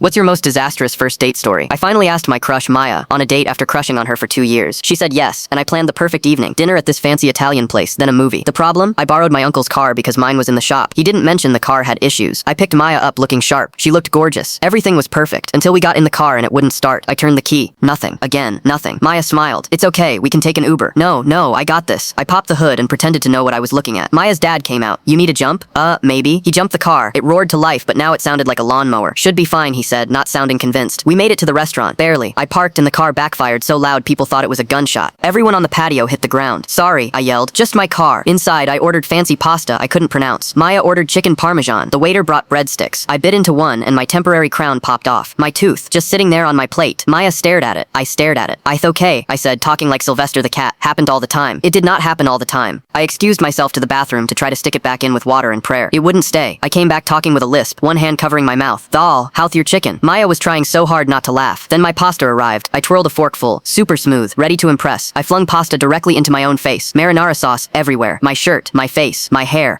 What's your most disastrous first date story? I finally asked my crush Maya on a date after crushing on her for 2 years. She said yes, and I planned the perfect evening. Dinner at this fancy Italian place, then a movie. The problem? I borrowed my uncle's car because mine was in the shop. He didn't mention the car had issues. I picked Maya up looking sharp. She looked gorgeous. Everything was perfect until we got in the car and it wouldn't start. I turned the key. Nothing. Again, nothing. Maya smiled. It's okay, we can take an Uber. No, I got this. I popped the hood and pretended to know what I was looking at. Maya's dad came out. You need a jump? Maybe. He jumped the car. It roared to life, but now it sounded like a lawnmower. Should be fine, he said, not sounding convinced. We made it to the restaurant. Barely. I parked and the car backfired so loud people thought it was a gunshot. Everyone on the patio hit the ground. Sorry, I yelled. Just my car. Inside, I ordered fancy pasta I couldn't pronounce. Maya ordered chicken parmesan. The waiter brought breadsticks. I bit into one and my temporary crown popped off. My tooth, just sitting there on my plate. Maya stared at it. I stared at it. Okay, I said, talking like Sylvester the cat. Happened all the time. It did not happen all the time. I excused myself to the bathroom to try to stick it back in with water and prayer. It wouldn't stay. I came back talking with a lisp, one hand covering my mouth. Dal, how's your chicken? Maya was trying so hard not to laugh. Then my pasta arrived. I twirled a forkful, super smooth, ready to impress. I flung pasta directly into my own face. Marinara sauce everywhere. My shirt, my face, my hair.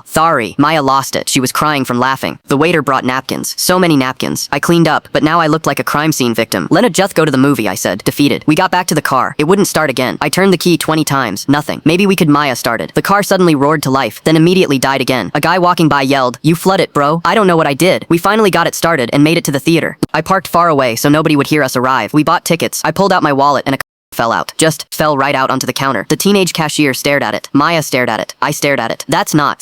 Sorry. Maya lost it. She was crying from laughing. The waiter brought napkins. So many napkins. I cleaned up, but now I looked like a crime scene victim. Lena just go to the movie, I said, defeated. We got back to the car. It wouldn't start again. I turned the key 20 times. Nothing. Maybe we could. Maya started. The car suddenly roared to life, then immediately died again. A guy walking by yelled, "You flood it, bro." I don't know what I did. We finally got it started and made it to the theater. I parked far away so nobody would hear us arrive. We bought tickets. I pulled out my wallet and a fell out. Just fell right out onto the counter. The teenage cashier stared at it. Maya stared at it. I stared at it.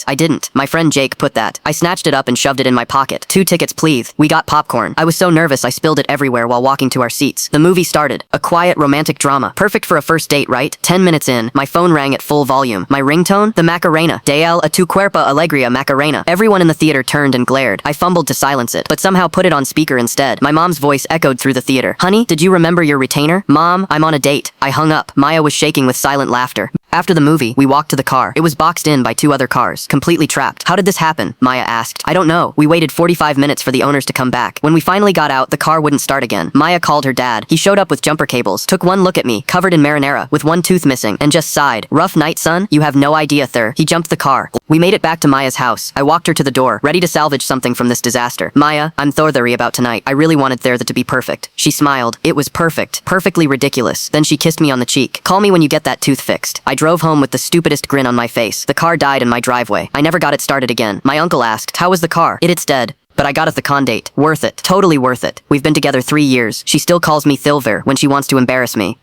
I didn't. My friend Jake put that. I snatched it up and shoved it in my pocket. 2 tickets, please. We got popcorn. I was so nervous I spilled it everywhere while walking to our seats. The movie started. A quiet, romantic drama. Perfect for a first date, right? 10 minutes in, my phone rang at full volume. My ringtone? The Macarena. Dale, a tu cuerpo alegria Macarena. Everyone in the theater turned and glared. I fumbled to silence it, but somehow put it on speaker instead. My mom's voice echoed through the theater. Honey, did you remember your retainer? Mom, I'm on a date. I hung up. Maya was shaking with silent laughter. After the movie, we walked to the car. It was boxed in by 2 other cars, completely trapped. How did this happen? Maya asked. I don't know. We waited 45 minutes for the owners to come back. When we finally got out, the car wouldn't start again. Maya called her dad. He showed up with jumper cables, took one look at me, covered in marinara, with 1 tooth missing, and just sighed. Rough night, son? You have no idea, thir. He jumped the car. We made it back to Maya's house. I walked her to the door, ready to salvage something from this disaster. Maya, I'm thothery about tonight. I really wanted there to be perfect. She smiled. It was perfect. Perfectly ridiculous. Then she kissed me on the cheek. Call me when you get that tooth fixed. I drove home with the stupidest grin on my face. The car died in my driveway. I never got it started again. My uncle asked, how was the car? It's dead. But I got it the con date. Worth it. Totally worth it. We've been together 3 years. She still calls me Thilver when she wants to embarrass me.